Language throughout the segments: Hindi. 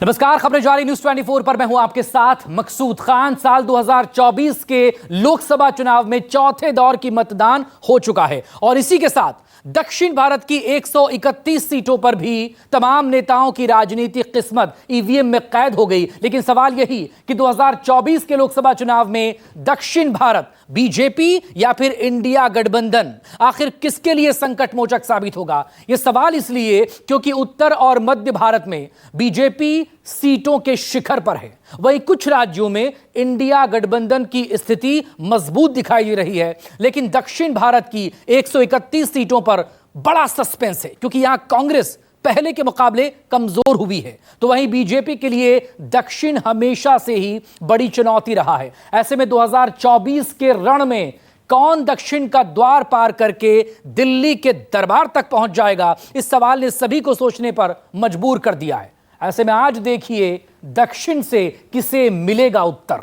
नमस्कार, खबरें जारी न्यूज 24 पर मैं हूं आपके साथ मकसूद खान। साल 2024 के लोकसभा चुनाव में चौथे दौर की मतदान हो चुका है और इसी के साथ दक्षिण भारत की 131 सीटों पर भी तमाम नेताओं की राजनीतिक किस्मत ईवीएम में कैद हो गई। लेकिन सवाल यही कि 2024 के लोकसभा चुनाव में दक्षिण भारत बीजेपी या फिर इंडिया गठबंधन आखिर किसके लिए संकट मोचक साबित होगा? यह सवाल इसलिए क्योंकि उत्तर और मध्य भारत में बीजेपी सीटों के शिखर पर है, वहीं कुछ राज्यों में इंडिया गठबंधन की स्थिति मजबूत दिखाई दे रही है। लेकिन दक्षिण भारत की 131 सीटों पर बड़ा सस्पेंस है क्योंकि यहां कांग्रेस पहले के मुकाबले कमजोर हुई है, तो वहीं बीजेपी के लिए दक्षिण हमेशा से ही बड़ी चुनौती रहा है। ऐसे में 2024 के रण में कौन दक्षिण का द्वार पार करके दिल्ली के दरबार तक पहुंच जाएगा, इस सवाल ने सभी को सोचने पर मजबूर कर दिया है। ऐसे में आज देखिए दक्षिण से किसे मिलेगा उत्तर।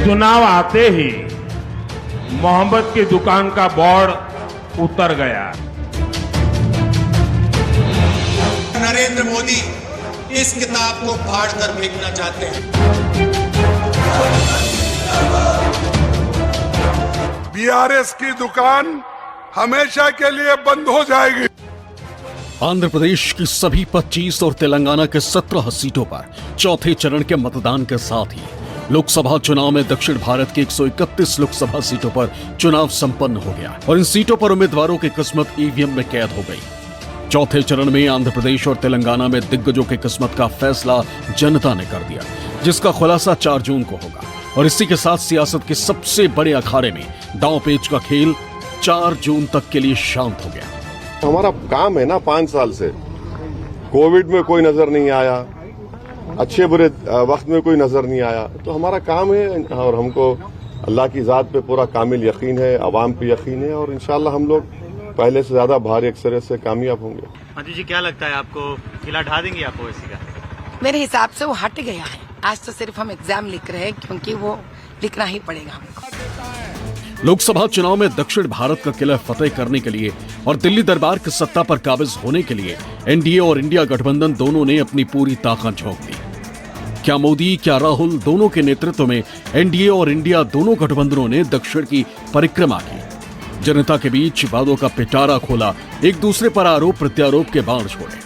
चुनाव आते ही मोहम्मद की दुकान का बोर्ड उतर गया। नरेंद्र मोदी इस किताब को फाड़ कर फेंकना चाहते हैं। बीआरएस की दुकान हमेशा के लिए बंद हो जाएगी। आंध्र प्रदेश की सभी 25 और तेलंगाना के 17 सीटों पर चौथे चरण के मतदान के साथ ही लोकसभा चुनाव में दक्षिण भारत की 131 लोकसभा सीटों पर चुनाव संपन्न हो गया और इन सीटों पर उम्मीदवारों की किस्मत ईवीएम में कैद हो गई। चौथे चरण में आंध्र प्रदेश और तेलंगाना में दिग्गजों की किस्मत का फैसला जनता ने कर दिया, जिसका खुलासा 4 जून को होगा। और इसी के साथ सियासत के सबसे बड़े अखाड़े में दांव पेच का खेल 4 जून तक के लिए शांत हो गया। हमारा काम है ना, 5 साल से कोविड में कोई नजर नहीं आया, अच्छे बुरे वक्त में कोई नजर नहीं आया, तो हमारा काम है और हमको अल्लाह की जात पे पूरा कामिल यकीन है, अवाम पे यकीन है और इंशाल्लाह हम लोग पहले से ज्यादा भारी अक्सरियत से कामयाब होंगे। मंजू जी, क्या लगता है आपको किला ढा देंगे आप ओवैसी का? मेरे हिसाब से वो हट गया है। आज तो सिर्फ हम एग्जाम लिख रहे हैं क्योंकि वो लिखना ही पड़ेगा हमको। लोकसभा चुनाव में दक्षिण भारत का किला फतेह करने के लिए और दिल्ली दरबार की सत्ता पर काबिज होने के लिए एनडीए और इंडिया गठबंधन दोनों ने अपनी पूरी ताकत झोंक दी। क्या मोदी, क्या राहुल दोनों के नेतृत्व में एनडीए और इंडिया दोनों गठबंधनों ने दक्षिण की परिक्रमा की, जनता के बीच वादों का पिटारा खोला, एक दूसरे पर आरोप प्रत्यारोप के बाण छोड़े।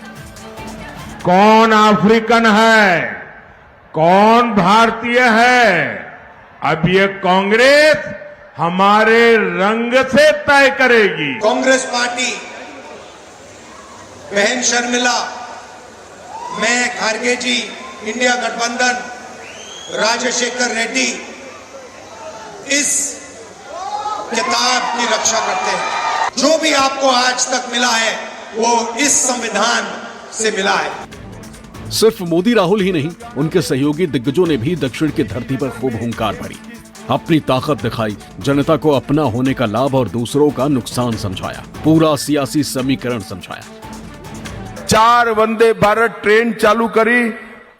कौन अफ्रीकन है, कौन भारतीय है, अब ये कांग्रेस हमारे रंग से तय करेगी। कांग्रेस पार्टी, बहन शर्मिला, मैं खारगे जी, इंडिया गठबंधन, राजशेखर रेड्डी इस किताब की रक्षा करते हैं। जो भी आपको आज तक मिला है वो इस संविधान से मिला है। सिर्फ मोदी राहुल ही नहीं, उनके सहयोगी दिग्गजों ने भी दक्षिण की धरती पर खूब हुंकार भरी, अपनी ताकत दिखाई, जनता को अपना होने का लाभ और दूसरों का नुकसान समझाया, पूरा सियासी समीकरण समझाया। 4 वंदे भारत ट्रेन चालू करी,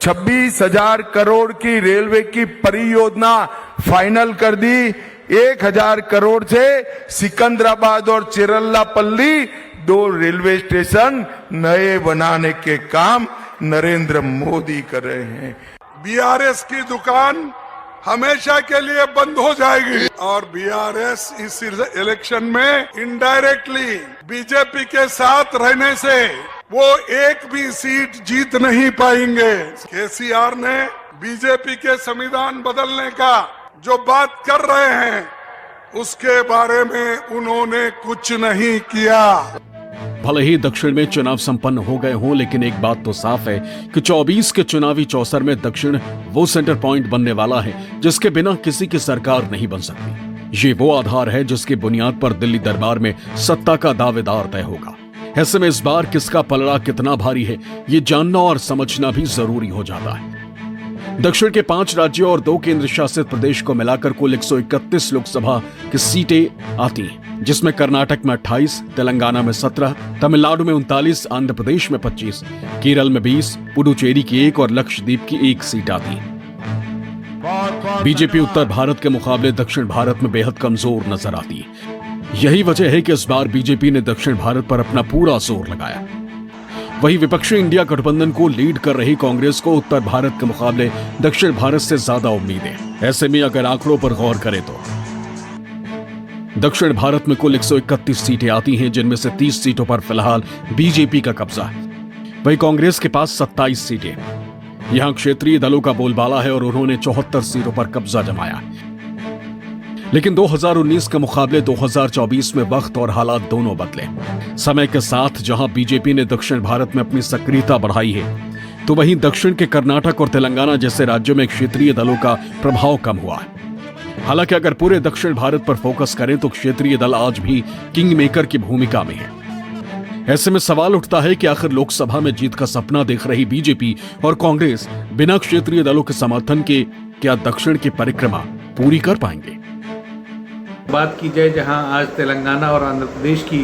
26,000 करोड़ की रेलवे की परियोजना फाइनल कर दी, 1,000 करोड़ से सिकंदराबाद और चिरल्लापल्ली 2 रेलवे स्टेशन नए बनाने के काम नरेंद्र मोदी कर रहे हैं। बीआरएस की दुकान हमेशा के लिए बंद हो जाएगी और बीआरएस इस इलेक्शन में इनडायरेक्टली बीजेपी के साथ रहने से वो एक भी सीट जीत नहीं पाएंगे। केसीआर ने बीजेपी के संविधान बदलने का जो बात कर रहे हैं उसके बारे में उन्होंने कुछ नहीं किया। भले ही दक्षिण में चुनाव संपन्न हो गए हों, लेकिन एक बात तो साफ है कि 24 के चुनावी चौसर में दक्षिण वो सेंटर पॉइंट बनने वाला है जिसके बिना किसी की सरकार नहीं बन सकती। ये वो आधार है जिसकी बुनियाद पर दिल्ली दरबार में सत्ता का दावेदार तय होगा। ऐसे में इस बार किसका पलड़ा कितना भारी है, ये जानना और समझना भी जरूरी हो जाता है। दक्षिण के 5 राज्यों और 2 केंद्र शासित प्रदेश को मिलाकर कुल 131 लोकसभा की सीटें आती हैं, जिसमें कर्नाटक में 28, तेलंगाना में 17, तमिलनाडु में 39, आंध्र प्रदेश में 25, केरल में 20, पुडुचेरी की 1 और लक्षद्वीप की 1 सीट आती है। बहुत बीजेपी उत्तर भारत के मुकाबले दक्षिण भारत में बेहद कमजोर नजर आती है। यही वजह है कि इस बार बीजेपी ने दक्षिण भारत पर अपना पूरा जोर लगाया। वहीं विपक्षी इंडिया गठबंधन को लीड कर रही कांग्रेस को उत्तर भारत के मुकाबले दक्षिण भारत से ज्यादा उम्मीद है। ऐसे में अगर आंकड़ों पर गौर करें तो दक्षिण भारत में कुल 131 सीटें आती हैं, जिनमें से 30 सीटों पर फिलहाल बीजेपी का कब्जा है। वहीं कांग्रेस के पास 27 सीटें। यहां क्षेत्रीय दलों का बोलबाला है और उन्होंने 74 सीटों पर कब्जा जमाया। लेकिन 2019 के मुकाबले 2024 में वक्त और हालात दोनों बदले। समय के साथ जहां बीजेपी ने दक्षिण भारत में अपनी सक्रियता बढ़ाई है, तो वहीं दक्षिण के कर्नाटक और तेलंगाना जैसे राज्यों में क्षेत्रीय दलों का प्रभाव कम हुआ है। हालांकि अगर पूरे दक्षिण भारत पर फोकस करें तो क्षेत्रीय दल आज भी किंग मेकर की भूमिका में है। ऐसे में सवाल उठता है कि आखिर लोकसभा में जीत का सपना देख रही बीजेपी और कांग्रेस बिना क्षेत्रीय दलों के समर्थन के क्या दक्षिण की परिक्रमा पूरी कर पाएंगे? बात की जाए जहां आज तेलंगाना और आंध्र प्रदेश की,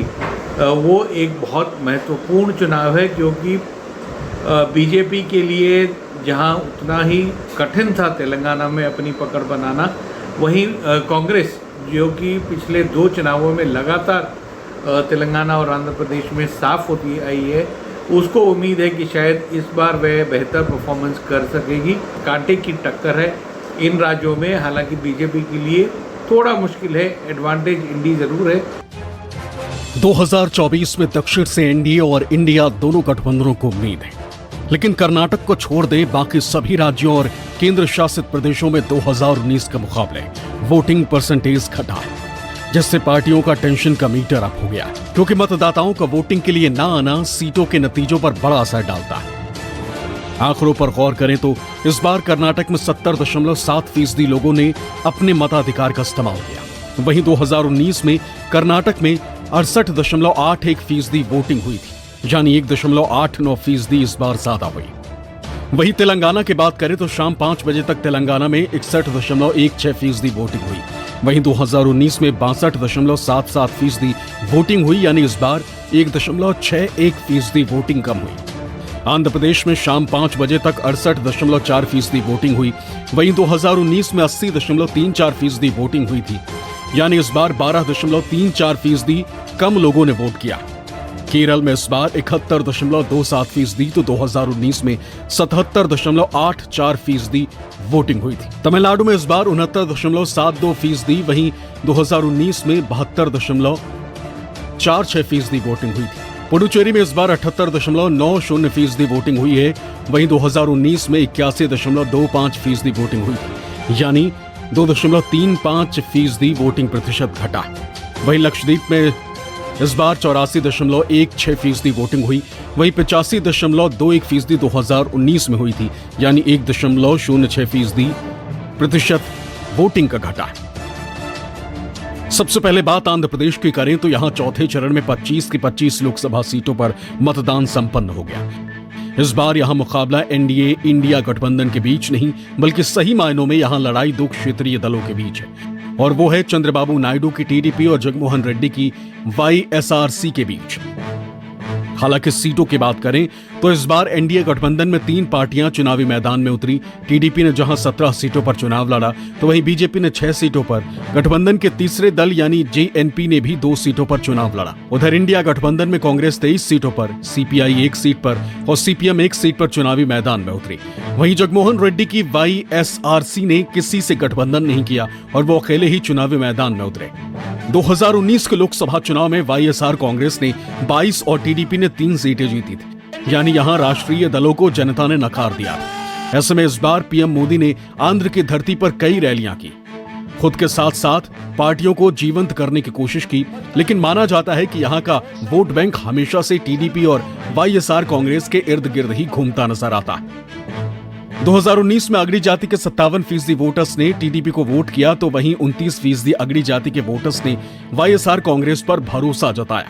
वो एक बहुत महत्वपूर्ण चुनाव है, क्योंकि बीजेपी के लिए जहां उतना ही कठिन था तेलंगाना में अपनी पकड़ बनाना, वहीं कांग्रेस जो कि पिछले 2 चुनावों में लगातार तेलंगाना और आंध्र प्रदेश में साफ होती आई है, उसको उम्मीद है कि शायद इस बार वह बेहतर परफॉर्मेंस कर सकेगी। कांटे की टक्कर है इन राज्यों में, हालांकि बीजेपी के लिए थोड़ा मुश्किल है, एडवांटेज इंडी जरूर है। 2024 में दक्षिण से एनडीए और इंडिया दोनों गठबंधनों को उम्मीद है, लेकिन कर्नाटक को छोड़ दे बाकी सभी राज्यों और केंद्र शासित प्रदेशों में 2019 के मुकाबले वोटिंग परसेंटेज घटा है, जिससे पार्टियों का टेंशन का मीटर अप हो गया, क्योंकि मतदाताओं का वोटिंग के लिए ना आना सीटों के नतीजों पर बड़ा असर डालता है। आंकड़ों पर गौर करें तो इस बार कर्नाटक में 70.7% लोगों ने अपने मताधिकार का इस्तेमाल किया। वहीं 2019 में कर्नाटक में 68.81% वोटिंग हुई थी, यानी 1.89% इस बार ज्यादा हुई। वहीं तेलंगाना की बात करें तो शाम 5 बजे तक तेलंगाना में 61.16% वोटिंग हुई। वहीं 2019 में 62.77% वोटिंग हुई, यानी इस बार 1.61% वोटिंग कम हुई। आंध्र प्रदेश में शाम 5 बजे तक 68.4% वोटिंग हुई। वहीं 2019 में 80.34% वोटिंग हुई थी, यानी इस बार 12.34% कम लोगों ने वोट किया। केरल में इस बार 71.27%, तो 2019 में 77.84% वोटिंग हुई थी। तमिलनाडु में इस बार 69.72%, वहीं 2019 में 72.46% वोटिंग हुई थी। पुडुचेरी में इस बार 78.90% वोटिंग हुई है, वहीं 2019 में 81.25% वोटिंग हुई थी, यानी 2.35% वोटिंग प्रतिशत घटा। वहीं लक्षद्वीप में इस बार 84.16% वोटिंग हुई, वहीं 85.21% 2019 में हुई थी, यानी 1.06% प्रतिशत वोटिंग का घटा। सबसे पहले बात आंध्र प्रदेश की करें तो यहां चौथे चरण में 25 की 25 लोकसभा सीटों पर मतदान संपन्न हो गया। इस बार यहां मुकाबला एनडीए इंडिया गठबंधन के बीच नहीं, बल्कि सही मायनों में यहां लड़ाई 2 क्षेत्रीय दलों के बीच है, और वो है चंद्रबाबू नायडू की टीडीपी और जगनमोहन रेड्डी की वाईएसआरसी के बीच। हालांकि सीटों की बात करें तो इस बार एनडीए गठबंधन में 3 पार्टियां चुनावी मैदान में उतरी। टीडीपी ने जहां 17 सीटों पर चुनाव लड़ा, तो वहीं बीजेपी ने 6 सीटों पर, गठबंधन के तीसरे दल यानी जेएनपी ने भी 2 सीटों पर चुनाव लड़ा। उधर इंडिया गठबंधन में कांग्रेस 23 सीटों पर, सीपीआई 1 सीट पर और सीपीएम 1 सीट पर चुनावी मैदान में उतरी। वहीं जगनमोहन रेड्डी की वाईएसआरसी ने किसी से गठबंधन नहीं किया और वो अकेले ही चुनावी मैदान में उतरे। 2019 के लोकसभा चुनाव में वाईएसआर कांग्रेस ने 22 और टीडीपी ने 3 सीटें जीती थी, यानी यहां राष्ट्रीय दलों को जनता ने नकार दिया। ऐसे में इस बार पीएम मोदी ने आंध्र की धरती पर कई रैलियां की, खुद के साथ साथ पार्टियों को जीवंत करने की कोशिश की, लेकिन माना जाता है कि यहां का वोट बैंक हमेशा से टीडीपी और वाईएसआर कांग्रेस के इर्द गिर्द ही घूमता नजर आता है। 2019 में अगड़ी जाति के 57% वोटर्स ने टीडीपी को वोट किया, तो वहीं 29% अगड़ी जाति के वोटर्स ने वाईएसआर कांग्रेस पर भरोसा जताया।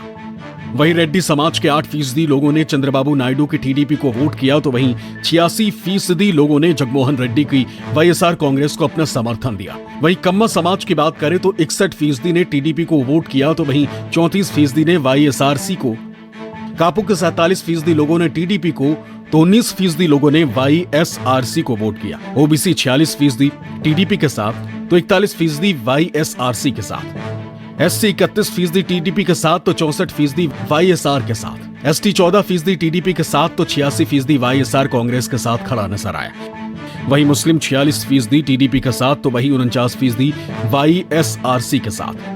वहीं रेड्डी समाज के 8% लोगों ने चंद्रबाबू नायडू की टीडीपी को वोट किया, तो वहीं 86% लोगों ने जगनमोहन रेड्डी की वाईएसआर कांग्रेस को अपना समर्थन दिया। वहीं कम्मा समाज की बात करें तो 61% ने टीडीपी को वोट किया, तो वहीं 34% ने वाईएसआरसी को। कापू के 47% लोगों ने टीडीपी को तो 19% लोगों ने YSRC को वोट किया। ओबीसी 46%, टीडीपी के साथ तो 41% YSRC के साथ, एससी 31% टीडीपी के साथ तो 64% YSR के साथ, एसटी 14% टीडीपी के साथ तो 86% YSR कांग्रेस के साथ खड़ा नजर आया। वहीं मुस्लिम 46% टीडीपी के साथ तो वही 49% YSRC के साथ।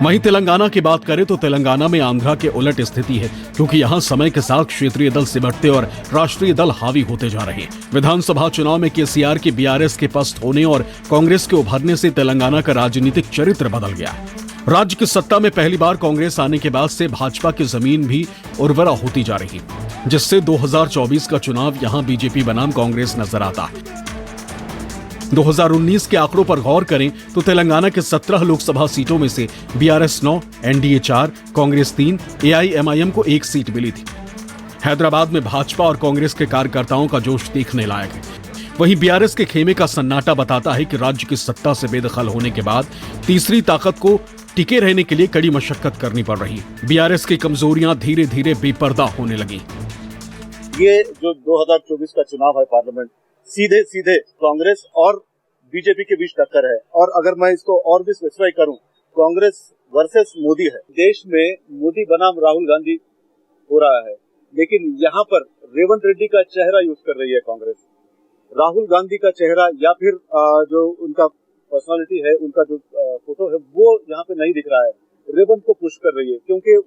वहीं तेलंगाना की बात करें तो तेलंगाना में आंध्रा के उलट स्थिति है, क्योंकि यहां समय के साथ क्षेत्रीय दल सिमटते और राष्ट्रीय दल हावी होते जा रहे हैं। विधानसभा चुनाव में केसीआर के बीआरएस के पस्त होने और कांग्रेस के उभरने से तेलंगाना का राजनीतिक चरित्र बदल गया। राज्य की सत्ता में पहली बार कांग्रेस आने के बाद से भाजपा की जमीन भी उर्वरा होती जा रही, जिससे 2024 का चुनाव यहां बीजेपी बनाम कांग्रेस नजर आता है। 2019 के आंकड़ों पर गौर करें तो तेलंगाना के 17 लोकसभा सीटों में से बीआरएस 9, एनडीए 4, कांग्रेस 3, एआईएमआईएम को 1 सीट मिली थी। हैदराबाद में भाजपा और कांग्रेस के कार्यकर्ताओं का जोश देखने लायक है। वहीं बीआरएस के खेमे का सन्नाटा बताता है कि राज्य की सत्ता से बेदखल होने के बाद तीसरी ताकत को टिके रहने के लिए कड़ी मशक्कत करनी पड़ रही है। बीआरएस की कमजोरियां धीरे धीरे बेपर्दा होने लगी। ये जो 2024 का चुनाव है पार्लियामेंट, सीधे सीधे कांग्रेस और बीजेपी के बीच टक्कर है। और अगर मैं इसको और भी स्पेसिफाई करूं, कांग्रेस वर्सेस मोदी है। देश में मोदी बनाम राहुल गांधी हो रहा है, लेकिन यहाँ पर रेवंत रेड्डी का चेहरा यूज कर रही है कांग्रेस। राहुल गांधी का चेहरा या फिर जो उनका पर्सनालिटी है, उनका जो फोटो है, वो यहाँ पे नहीं दिख रहा है। रेवंत को पुश कर रही है, क्योंकि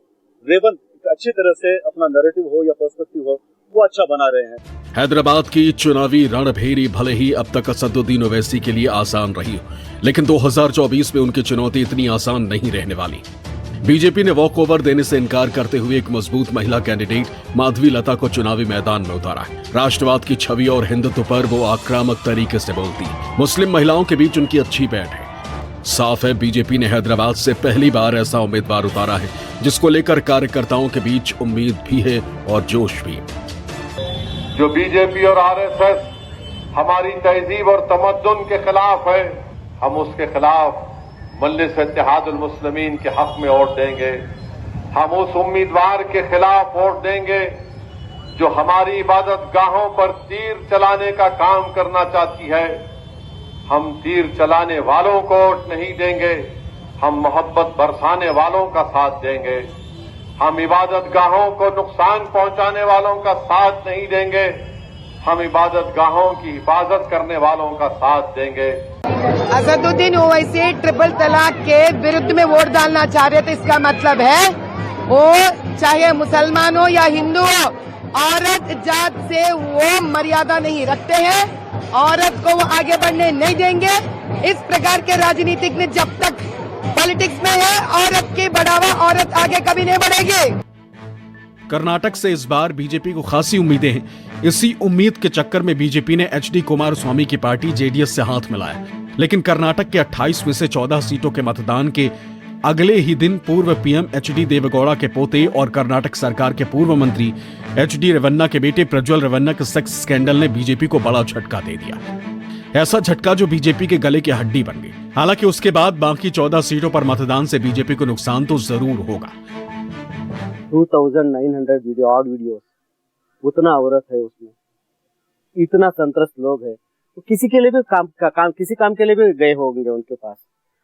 रेवंत अच्छी तरह से अपना नैरेटिव हो या पर्सपेक्टिव हो, वो अच्छा बना रहे हैं। हैदराबाद की चुनावी रणभेरी भले ही अब तक असदुद्दीन ओवैसी के लिए आसान रही, लेकिन 2024 में उनकी चुनौती इतनी आसान नहीं रहने वाली। बीजेपी ने वॉक ओवर देने से इनकार करते हुए एक मजबूत महिला कैंडिडेट माधवी लता को चुनावी मैदान में उतारा है। राष्ट्रवाद की छवि और हिंदुत्व पर वो आक्रामक तरीके से बोलती है। मुस्लिम महिलाओं के बीच उनकी अच्छी पैठ है। साफ है, बीजेपी ने हैदराबाद से पहली बार ऐसा उम्मीदवार उतारा है जिसको लेकर कार्यकर्ताओं के बीच उम्मीद भी है और जोश भी। जो बीजेपी और आरएसएस हमारी तहजीब और तमद्दुन के खिलाफ है, हम उसके खिलाफ मजलिस इत्तेहादुल मुस्लिमीन के हक में वोट देंगे। हम उस उम्मीदवार के खिलाफ वोट देंगे जो हमारी इबादत गाहों पर तीर चलाने का काम करना चाहती है। हम तीर चलाने वालों को वोट नहीं देंगे, हम मोहब्बत बरसाने वालों का साथ देंगे। हम इबादत गाहों को नुकसान पहुंचाने वालों का साथ नहीं देंगे, हम इबादत गाहों की हिफाजत करने वालों का साथ देंगे। असदुद्दीन ओवैसी ट्रिपल तलाक के विरुद्ध में वोट डालना चाह रहे थे। इसका मतलब है वो चाहे मुसलमान हो या हिंदू हो, औरत जात से वो मर्यादा नहीं रखते हैं, औरत को वो आगे बढ़ने नहीं देंगे। इस प्रकार के राजनीतिक ने जब तक पॉलिटिक्स में है, औरत की बढ़ावा, औरत आगे कभी नहीं बढ़ेगी। कर्नाटक से इस बार बीजेपी को खासी उम्मीदें हैं। इसी उम्मीद के चक्कर में बीजेपी ने एचडी कुमारस्वामी की पार्टी जेडीएस से हाथ मिलाया, लेकिन कर्नाटक के 28 में से 14 सीटों के मतदान के अगले ही दिन पूर्व पीएम एचडी देवेगौड़ा के पोते और कर्नाटक सरकार के पूर्व मंत्री एचडी रेवन्ना के बेटे प्रज्वल रेवन्ना के सेक्स स्कैंडल ने बीजेपी को बड़ा झटका दे दिया। ऐसा झटका जो बीजेपी के गले की हड्डी बन गई। हालांकि उसके बाद बाकी 14 सीटों पर मतदान से बीजेपी को नुकसान तो जरूर होगा। 2900 वीडियो, ऑड वीडियो, उतना औरत है उसमें, इतना संतरस्त लोग है, तो किसी के लिए भी किसी काम के लिए भी गए होंगे उनके पास,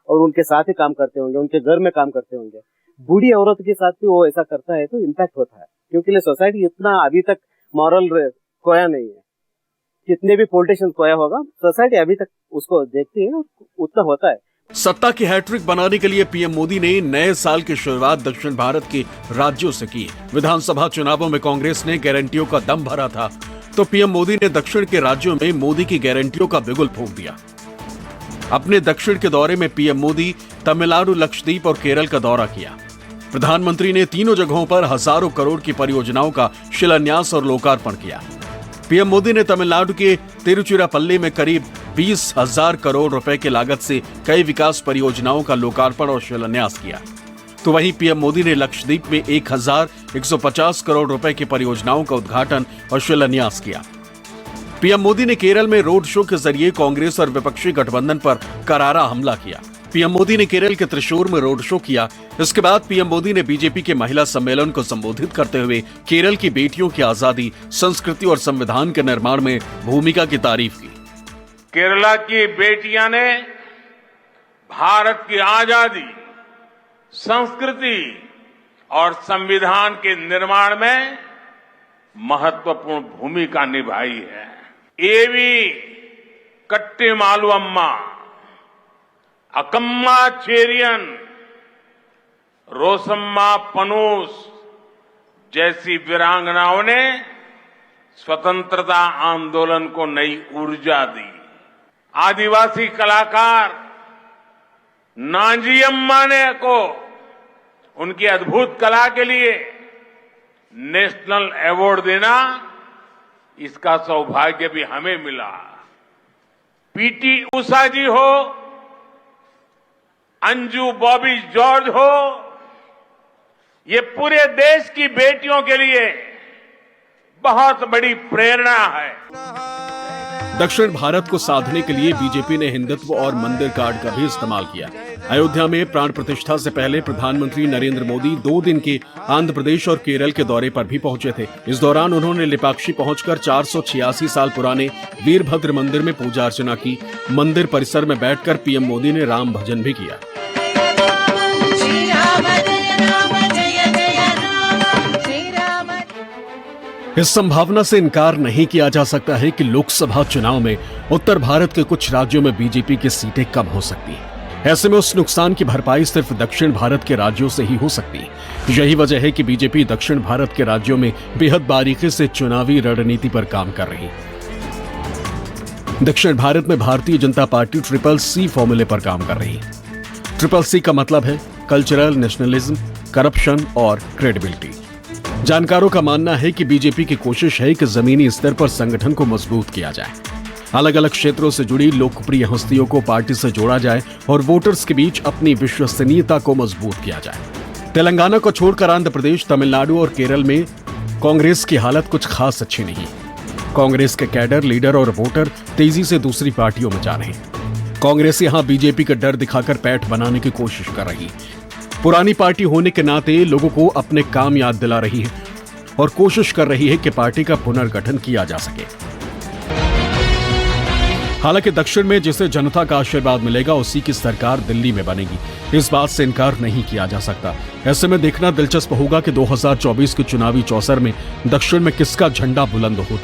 और उनके साथ ही काम करते होंगे, उनके घर में काम करते होंगे। बूढ़ी औरत के साथ भी वो ऐसा करता है तो इम्पैक्ट होता है, क्योंकि सोसाइटी इतना अभी तक मॉरल खोया नहीं है। कितने भी पॉलिटिशियन खोया होगा, सोसाइटी अभी तक उसको देखती है, उतना होता है। सत्ता की हैट्रिक बनाने के लिए पीएम मोदी ने नए साल की शुरुआत दक्षिण भारत के राज्यों से की। विधानसभा चुनावों में कांग्रेस ने गारंटियों का दम भरा था, तो पीएम मोदी ने दक्षिण के राज्यों में मोदी की गारंटियों का बिगुल फूंक दिया। अपने दक्षिण के दौरे में पीएम मोदी तमिलनाडु, लक्षद्वीप और केरल का दौरा किया। प्रधानमंत्री ने तीनों जगहों पर हजारों करोड़ की परियोजनाओं का शिलान्यास और लोकार्पण किया। पीएम मोदी ने तमिलनाडु के तिरुचिरापल्ली में करीब 20,000 करोड़ रुपए की लागत से कई विकास परियोजनाओं का लोकार्पण और शिलान्यास किया। तो वहीं पीएम मोदी ने लक्षद्वीप में 1,150 करोड़ रुपए की परियोजनाओं का उद्घाटन और शिलान्यास किया। पीएम मोदी ने केरल में रोड शो के जरिए कांग्रेस और विपक्षी गठबंधन पर करारा हमला किया। पीएम मोदी ने केरल के त्रिशूर में रोड शो किया। इसके बाद पीएम मोदी ने बीजेपी के महिला सम्मेलन को संबोधित करते हुए केरल की बेटियों की आजादी, संस्कृति और संविधान के निर्माण में भूमिका की तारीफ की। केरला की बेटियां ने भारत की आजादी, संस्कृति और संविधान के निर्माण में महत्वपूर्ण भूमिका निभाई है। एवी कट्टीमालु अम्मा, अकम्मा चेरियन, रोसम्मा पनूस जैसी वीरांगनाओं ने स्वतंत्रता आंदोलन को नई ऊर्जा दी। आदिवासी कलाकार नांजी अम्मा को उनकी अद्भुत कला के लिए नेशनल अवार्ड देना, इसका सौभाग्य भी हमें मिला। पीटी उषा जी हो, अंजू बॉबी जॉर्ज हो, ये पूरे देश की बेटियों के लिए बहुत बड़ी प्रेरणा है। दक्षिण भारत को साधने के लिए बीजेपी ने हिंदुत्व और मंदिर कार्ड का भी इस्तेमाल किया। अयोध्या में प्राण प्रतिष्ठा से पहले प्रधानमंत्री नरेंद्र मोदी 2 दिन के आंध्र प्रदेश और केरल के दौरे पर भी पहुंचे थे। इस दौरान उन्होंने लेपाक्षी पहुंचकर 486 साल पुराने वीरभद्र मंदिर में पूजा अर्चना की। मंदिर परिसर में बैठकर पीएम मोदी ने राम भजन भी किया। इस संभावना से इनकार नहीं किया जा सकता है कि लोकसभा चुनाव में उत्तर भारत के कुछ राज्यों में बीजेपी की सीटें कम हो सकती हैं। ऐसे में उस नुकसान की भरपाई सिर्फ दक्षिण भारत के राज्यों से ही हो सकती है। यही वजह है कि बीजेपी दक्षिण भारत के राज्यों में बेहद बारीकी से चुनावी रणनीति पर काम कर रही है। दक्षिण भारत में भारतीय जनता पार्टी CCC फॉर्मूले पर काम कर रही है। CCC का मतलब है कल्चरल नेशनलिज्म, करप्शन और क्रेडिबिलिटी। जानकारों का मानना है कि बीजेपी की कोशिश है कि जमीनी स्तर पर संगठन को मजबूत किया जाए, अलग अलग क्षेत्रों से जुड़ी लोकप्रिय हस्तियों को पार्टी से जोड़ा जाए और वोटर्स के बीच अपनी विश्वसनीयता को मजबूत किया जाए। तेलंगाना को छोड़कर आंध्र प्रदेश, तमिलनाडु और केरल में कांग्रेस की हालत कुछ खास अच्छी नहीं है। कांग्रेस के कैडर, लीडर और वोटर तेजी से दूसरी पार्टियों में जा रहे हैं। कांग्रेस यहां बीजेपी का डर दिखाकर पैठ बनाने की कोशिश कर रही है। पुरानी पार्टी होने के नाते लोगों को अपने काम याद दिला रही है और कोशिश कर रही है कि पार्टी का पुनर्गठन किया जा सके। हालांकि दक्षिण में जिसे जनता का आशीर्वाद मिलेगा उसी की सरकार दिल्ली में बनेगी, इस बात से इनकार नहीं किया जा सकता। ऐसे में देखना दिलचस्प होगा कि 2024 के चुनावी चौसर में दक्षिण में किसका झंडा बुलंद होता